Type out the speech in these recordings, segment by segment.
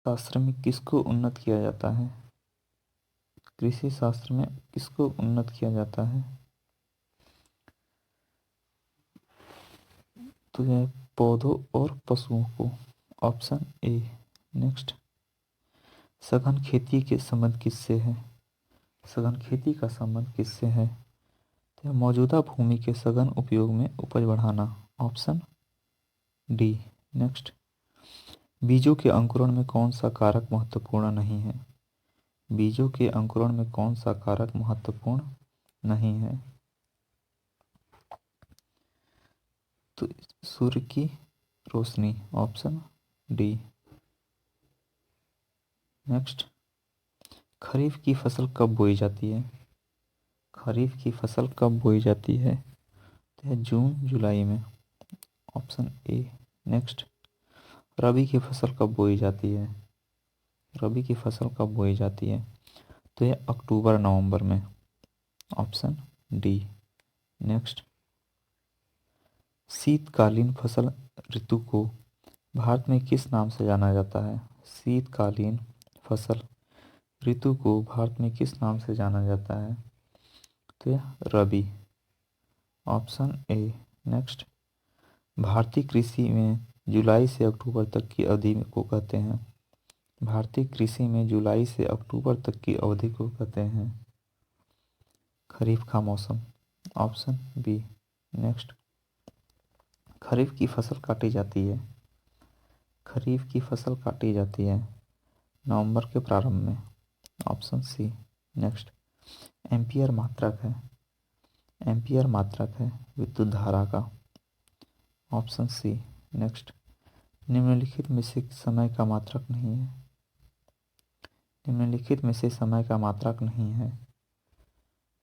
शास्त्र में किसको उन्नत किया जाता है? कृषि शास्त्र में किसको उन्नत किया जाता है? तो यह पौधों और पशुओं को। Option A. नेक्स्ट, सघन खेती के संबंध किससे है? सघन खेती का संबंध किससे है? तो मौजूदा भूमि के सघन उपयोग में उपज बढ़ाना। Option D. नेक्स्ट, बीजों के अंकुरण में कौन सा कारक महत्वपूर्ण नहीं है? बीजों के अंकुरण में कौन सा कारक महत्वपूर्ण नहीं है? तो सूर्य की रोशनी। Option D. नेक्स्ट, खरीफ की फसल कब बोई जाती है? खरीफ की फसल कब बोई जाती है? तो है जून जुलाई में। Option A. नेक्स्ट, रबी की फसल कब बोई जाती है? रबी की फसल कब बोई जाती है? तो यह अक्टूबर नवंबर में। Option D. नेक्स्ट, शीतकालीन फसल ऋतु को भारत में किस नाम से जाना जाता है? शीतकालीन फसल ऋतु को भारत में किस नाम से जाना जाता है? तो यह रबी। Option A. नेक्स्ट, भारतीय कृषि में जुलाई से अक्टूबर तक की अवधि को कहते हैं। भारतीय कृषि में जुलाई से अक्टूबर तक की अवधि को कहते हैं खरीफ का मौसम। Option B. नेक्स्ट, खरीफ की फसल काटी जाती है। खरीफ की फसल काटी जाती है नवंबर के प्रारंभ में। Option C. नेक्स्ट, एम्पियर मात्रक है। एम्पियर मात्रक है विद्युत धारा का। Option C. नेक्स्ट, निम्नलिखित में से समय का मात्रक नहीं है। निम्नलिखित में से समय का मात्रक नहीं है।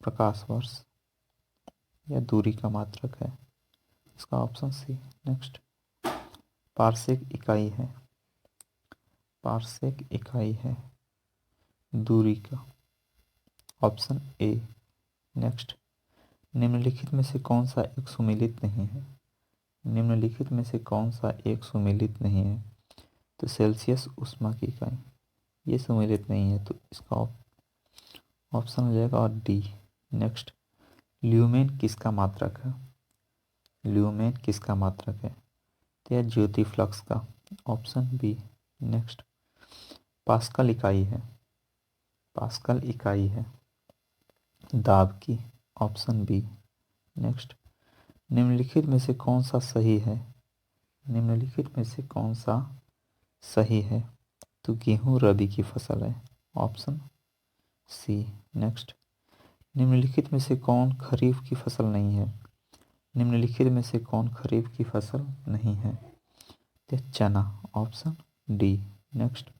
प्रकाश वर्ष या दूरी का मात्रक है। इसका ऑप्शन सी। नेक्स्ट, पार्सेक इकाई है। पार्सेक इकाई है दूरी का। Option A. नेक्स्ट, निम्नलिखित में से कौन सा एक सुमेलित नहीं है? निम्नलिखित में से कौन सा एक सुमेलित नहीं है? तो सेल्सियस ऊष्मा की इकाई, ये सुमेलित नहीं है, तो इसका ऑप्शन हो जाएगा और डी। नेक्स्ट, ल्यूमेन किसका मात्रक है? ल्यूमेन किसका मात्रक है? तो यह ज्योति फ्लक्स का। Option B. नेक्स्ट, पास्कल इकाई है। पास्कल इकाई है दाब की। Option B. नेक्स्ट, निम्नलिखित में से कौन सा सही है? निम्नलिखित में से कौन सा सही है? तो गेहूं रबी की फसल है। Option C. नेक्स्ट, निम्नलिखित में से कौन खरीफ की फसल नहीं है? निम्नलिखित में से कौन खरीफ की फसल नहीं है? तो चना। Option D. नेक्स्ट,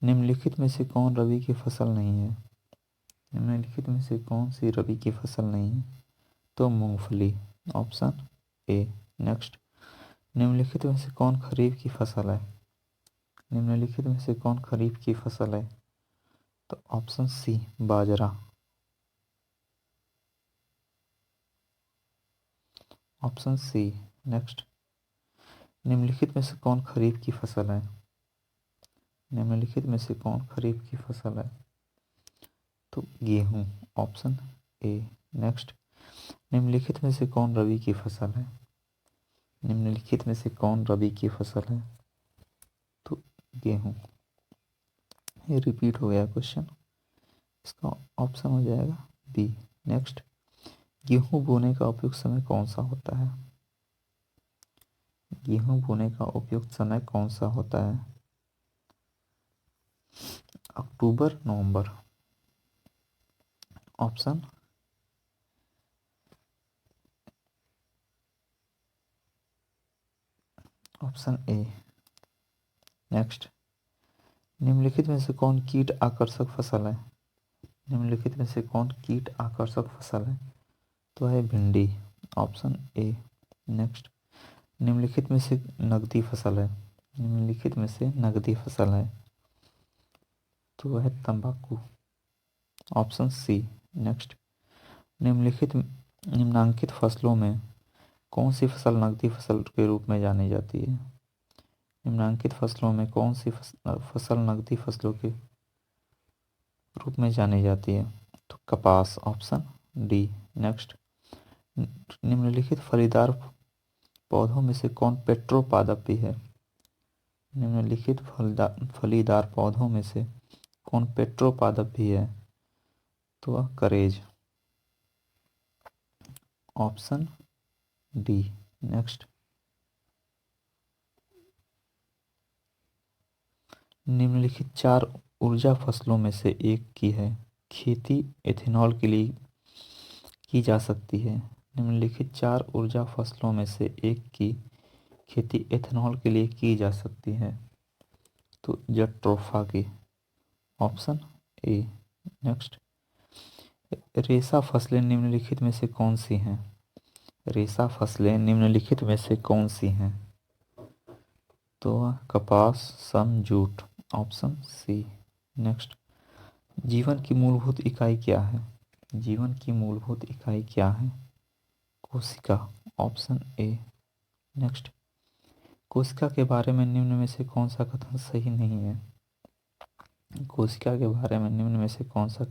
निम्नलिखित में से कौन रबी की फसल नहीं है? निम्नलिखित में से कौन सी रबी की फसल नहीं है? तो मूंगफली। Option A. नेक्स्ट, निम्नलिखित में से कौन खरीफ की फसल है? निम्नलिखित में से कौन खरीफ की फसल है? तो ऑप्शन सी, बाजरा। Option C. नेक्स्ट, निम्नलिखित में से कौन खरीफ की फसल है? निम्नलिखित में से कौन खरीफ की फसल है? तो गेहूं। Option A. नेक्स्ट, निम्नलिखित में से कौन रबी की फसल है? निम्नलिखित में से कौन रबी की फसल है? तो गेहूं। ये रिपीट हो गया क्वेश्चन। इसका ऑप्शन हो जाएगा बी। नेक्स्ट, गेहूं बोने का उपयुक्त समय कौन सा होता है? गेहूं बोने का उपयुक्त समय कौन सा होता है? अक्टूबर नवंबर। Option option A. नेक्स्ट, निम्नलिखित में से कौन कीट आकर्षक फसल है? निम्नलिखित में से कौन कीट आकर्षक फसल है? तो है भिंडी। Option A. नेक्स्ट, निम्नलिखित में से नकदी फसल है। निम्नलिखित में से नकदी फसल है तो वह तंबाकू। Option C. नेक्स्ट, निम्नांकित फसलों में कौन सी फसल नकदी फसल के रूप में जानी जाती है? निम्नलिखित फसलों में कौन सी फसल नकदी फसलों के रूप में जानी जाती है? तो कपास, ऑप्शन डी। नेक्स्ट, निम्नलिखित फलीदार पौधों में से कौन पेट्रोपादपी है? निम्नलिखित फलीदार पौधों में से कौन पेट्रोपादपी है? तो वह करेज, ऑप्शन डी। नेक्स्ट, निम्नलिखित 4 ऊर्जा फसलों में से एक की है खेती एथेनॉल के लिए की जा सकती है। निम्नलिखित 4 ऊर्जा फसलों में से एक की खेती एथेनॉल के लिए की जा सकती है। तो जट्रोफा की, ऑप्शन ए। नेक्स्ट, रेशा फसलें निम्नलिखित में से कौन सी हैं? रेशा फसलें निम्नलिखित में से कौन सी हैं? तो कपास, सन, जूट, ऑप्शन सी। नेक्स्ट, जीवन की मूलभूत इकाई क्या है? जीवन की मूलभूत इकाई क्या है? कोशिका, ऑप्शन ए। नेक्स्ट, कोशिका के बारे में निम्न में से कौन सा कथन सही नहीं है? कोशिका के बारे में निम्न में से कौन सा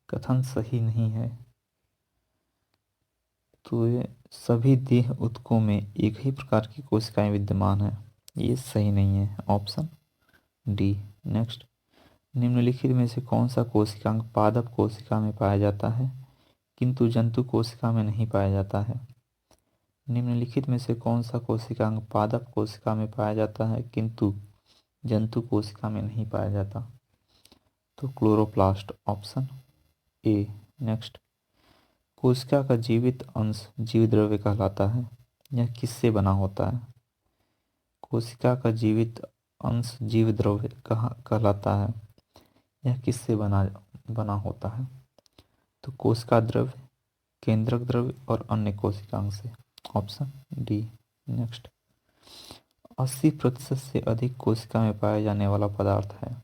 कथन सही नहीं है? तो ये सभी देह ऊतकों में एक ही प्रकार की कोशिकाएं विद्यमान है, ये सही नहीं है, ऑप्शन डी। नेक्स्ट, निम्नलिखित में से कौन सा कोशिकांग पादप कोशिका में पाया जाता है किंतु जंतु कोशिका में नहीं पाया जाता है? निम्नलिखित में से कौन सा कोशिकांग पादप कोशिका में पाया जाता है किंतु जंतु कोशिका में नहीं पाया जाता? तो क्लोरोप्लास्ट, ऑप्शन ए। नेक्स्ट, कोशिका का जीवित अंश जीव द्रव्य कहलाता है, यह किससे बना होता है? कोशिका का जीवित अंश जीव द्रव्य कहलाता है, यह किससे बना होता है? तो कोशिका द्रव्य, केंद्रक द्रव्य और अन्य कोशिकांग से, ऑप्शन डी। नेक्स्ट, 80% से अधिक कोशिका में पाया जाने वाला पदार्थ है।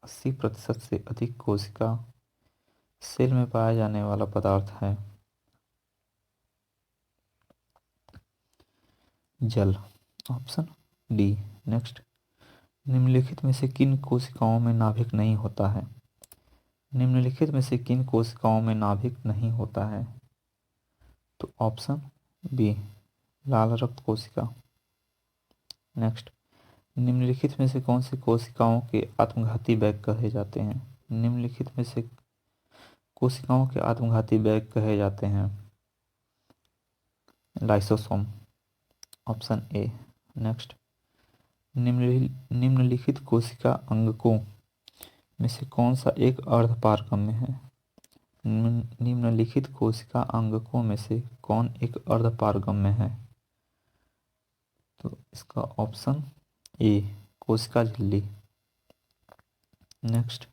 80% से अधिक कोशिका सेल में पाया जाने वाला पदार्थ है जल, ऑप्शन डी। नेक्स्ट, निम्नलिखित में से किन कोशिकाओं में नाभिक नहीं होता है? निम्नलिखित में से किन कोशिकाओं में नाभिक नहीं होता है? तो ऑप्शन बी, लाल रक्त कोशिका। नेक्स्ट, निम्नलिखित में से कौन सी कोशिकाओं के आत्मघाती बैग कहे जाते हैं? निम्नलिखित में से कोशिकाओं के आत्मघाती बैग कहे जाते हैं लाइसोसोम, ऑप्शन ए। नेक्स्ट, निम्नलिखित कोशिका अंगकों में से कौन सा एक अर्धपारगम्य है? निम्नलिखित कोशिका अंगकों में से कौन एक अर्धपारगम्य है? तो इसका ऑप्शन ए, कोशिका झिल्ली। नेक्स्ट,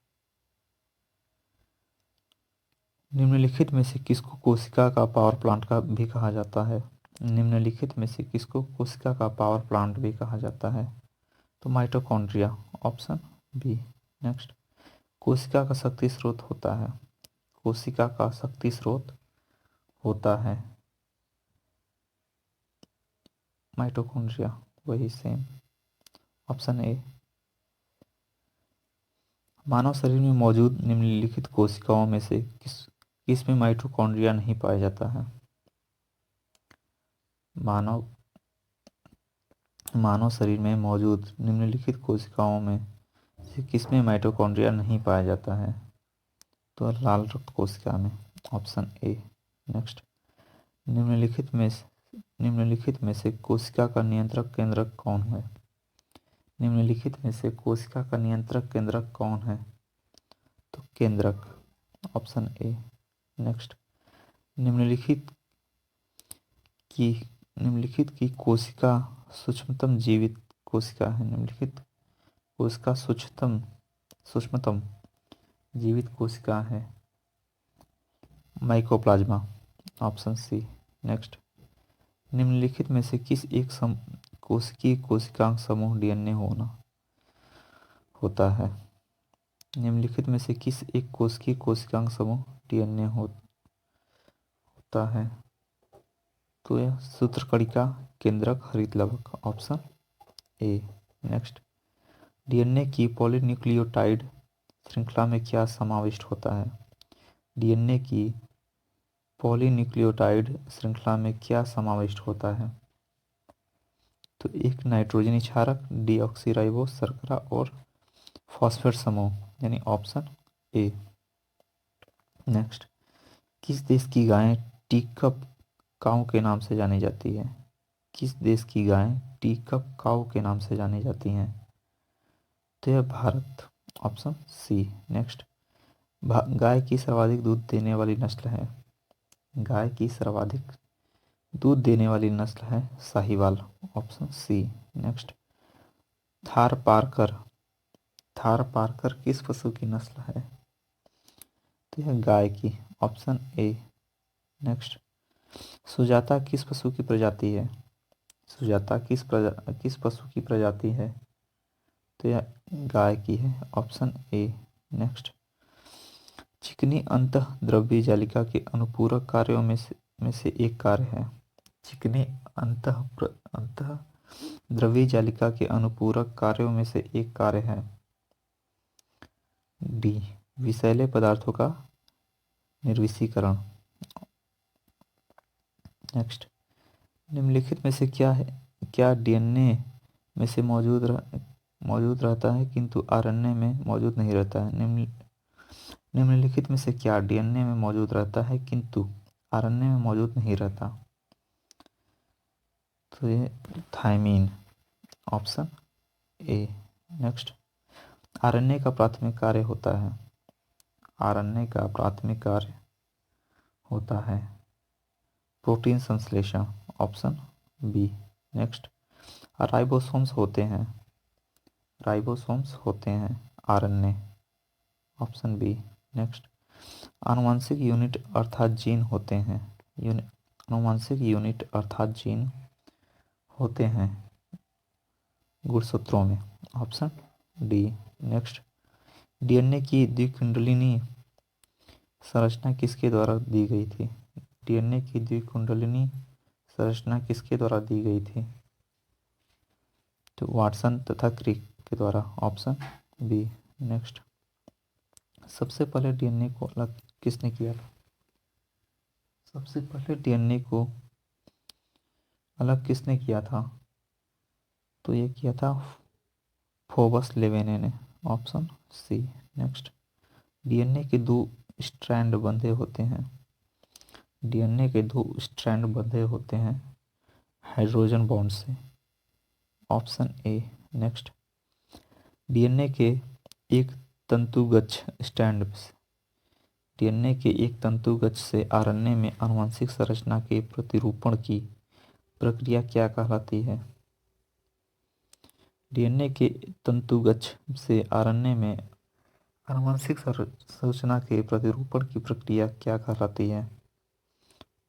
निम्नलिखित में से किसको कोशिका का पावर प्लांट का भी कहा जाता है? निम्नलिखित में से किसको कोशिका का पावर प्लांट भी कहा जाता है? तो माइटोकॉन्ड्रिया, ऑप्शन बी। नेक्स्ट, कोशिका का शक्ति स्रोत होता है, कोशिका का शक्ति स्रोत होता है माइटोकॉन्ड्रिया, वही सेम, ऑप्शन ए। मानव शरीर में मौजूद निम्नलिखित कोशिकाओं में से किस में माइटोकॉन्ड्रिया नहीं पाया जाता है? मानव शरीर में मौजूद निम्नलिखित कोशिकाओं में से किसमें माइटोकॉन्ड्रिया नहीं पाया जाता है? तो लाल रक्त कोशिका में, ऑप्शन ए। नेक्स्ट, निम्नलिखित में से कोशिका का नियंत्रक केंद्रक कौन है? निम्नलिखित में से कोशिका का नियंत्रक केंद्रक कौन है? तो केंद्रक, ऑप्शन ए। नेक्स्ट, निम्नलिखित की कोशिका सूक्ष्मतम जीवित कोशिका है। निम्नलिखित कोशिका सूक्ष्मतम जीवित कोशिका है माइकोप्लाज्मा, ऑप्शन सी। नेक्स्ट, निम्नलिखित में से किस एक कोशिकीय कोशिकांग समूह डीएनए होता है? निम्नलिखित में से किस एक कोशिकीय कोशिकांग समूह डीएनए होता है? तो यह सूत्रकणिका, केंद्रक, हरित लवक, ऑप्शन ए। नेक्स्ट, डीएनए की पॉलीन्यूक्लियोटाइड श्रृंखला में क्या समाविष्ट होता है? डीएनए की पॉलीन्यूक्लियोटाइड श्रृंखला में क्या समाविष्ट होता है? तो एक नाइट्रोजनी क्षारक, डीऑक्सीराइबोस शर्करा और फॉस्फेट समूह, यानी ऑप्शन ए। नेक्स्ट, किस देश की गाय टीकप काऊ के नाम से जानी जाती है? किस देश की गाय टीकप काऊ के नाम से जानी जाती हैं? तो यह भारत, ऑप्शन सी। नेक्स्ट, गाय की सर्वाधिक दूध देने वाली नस्ल है? गाय की सर्वाधिक दूध देने वाली नस्ल है Sahiwal, option C. Next, Tharparkar किस पशु की नस्ल है? तो यह गाय की, ऑप्शन ए। नेक्स्ट, सुजाता किस पशु की प्रजाति है? सुजाता किस पशु की प्रजाति है? तो यह गाय की है, ऑप्शन ए। नेक्स्ट, चिकनी अंतःद्रव्यी जालिका के अनुपूरक कार्यों में से एक कार्य है? चिकनी अंतःद्रव्यी जालिका के अनुपूरक कार्यों में से एक कार्य है? डी, विषैले पदार्थों का निर्विषीकरण। नेक्स्ट, निम्नलिखित में से क्या डीएनए में से मौजूद रहता है किंतु आरएनए में मौजूद नहीं रहता है? निम्नलिखित में से क्या डीएनए में मौजूद रहता है किंतु आरएनए में मौजूद नहीं रहता? तो ये thiamine, option A. Next, RNA का प्राथमिक कार्य होता है? आरएनए का प्राथमिक कार्य होता है प्रोटीन संश्लेषण, ऑप्शन बी। नेक्स्ट, राइबोसोम्स होते हैं आरएनए, ऑप्शन बी। नेक्स्ट, आनुवांशिक यूनिट अर्थात जीन होते हैं? आनुवांशिक यूनिट अर्थात जीन होते हैं गुणसूत्रों में, ऑप्शन डी। नेक्स्ट, डीएनए की द्विकुंडलिनी संरचना किसके द्वारा दी गई थी? डीएनए की द्विकुंडलिनी संरचना किसके द्वारा दी गई थी? तो वाटसन तथा क्रिक के द्वारा, ऑप्शन बी। नेक्स्ट, सबसे पहले डीएनए को अलग किसने किया था? सबसे पहले डीएनए को अलग किसने किया था? तो ये किया था फोबस लेवेने ने, ऑप्शन सी। नेक्स्ट, डीएनए के दो स्ट्रैंड बंधे होते हैं? डीएनए के दो स्ट्रैंड बंधे होते हैं हाइड्रोजन बॉन्ड से, ऑप्शन ए। नेक्स्ट, डीएनए के एक तंतुगच्छ स्ट्रैंड डीएनए के एक तंतुगच्छ से आरएनए में आनुवंशिक संरचना के प्रतिरूपण की प्रक्रिया क्या कहलाती है? डीएनए के तंतुगच्छ से आरएनए में आनुवंशिक संरचना के प्रतिरूपण की प्रक्रिया क्या कहलाती है?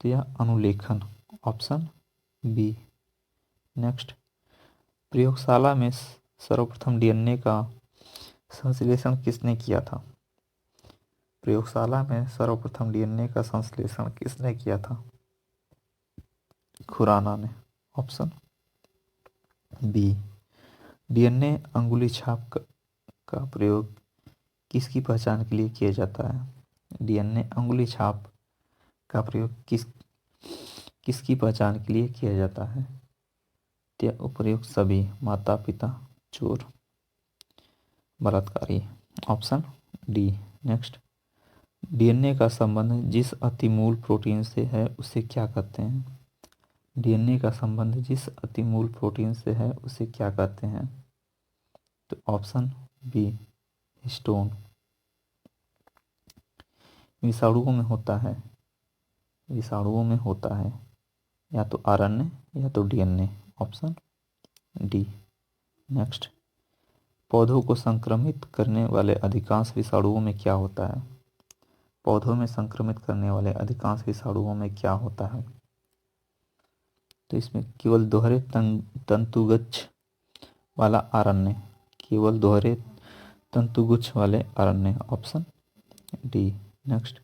तो यह अनुलेखन, ऑप्शन बी। नेक्स्ट, प्रयोगशाला में सर्वप्रथम डीएनए का संश्लेषण किसने किया था? प्रयोगशाला में सर्वप्रथम डीएनए का संश्लेषण किसने किया था? खुराना ने, ऑप्शन बी। डीएनए अंगुली छाप का प्रयोग किसकी पहचान के लिए किया जाता है? डीएनए अंगुली छाप का प्रयोग किसकी पहचान के लिए किया जाता है? उपयुक्त सभी माता पिता चोर बलात्कारी, ऑप्शन डी। नेक्स्ट, डीएनए का संबंध जिस अतिमूल प्रोटीन से है उसे क्या कहते हैं? डीएनए का संबंध जिस अतिमूल प्रोटीन से है उसे क्या कहते हैं? तो ऑप्शन बी, हिस्टोन। विषाणुओं में होता है या तो आरएनए या तो डीएनए, ऑप्शन डी। नेक्स्ट, पौधों को संक्रमित करने वाले अधिकांश विषाणुओं में क्या होता है? पौधों में संक्रमित करने वाले अधिकांश विषाणुओं में क्या होता है? तो इसमें केवल दोहरे तंतुगच्छ वाला आरएनए, केवल दोहरे तंतुगुच्छ वाले आरएनए, ऑप्शन डी। नेक्स्ट,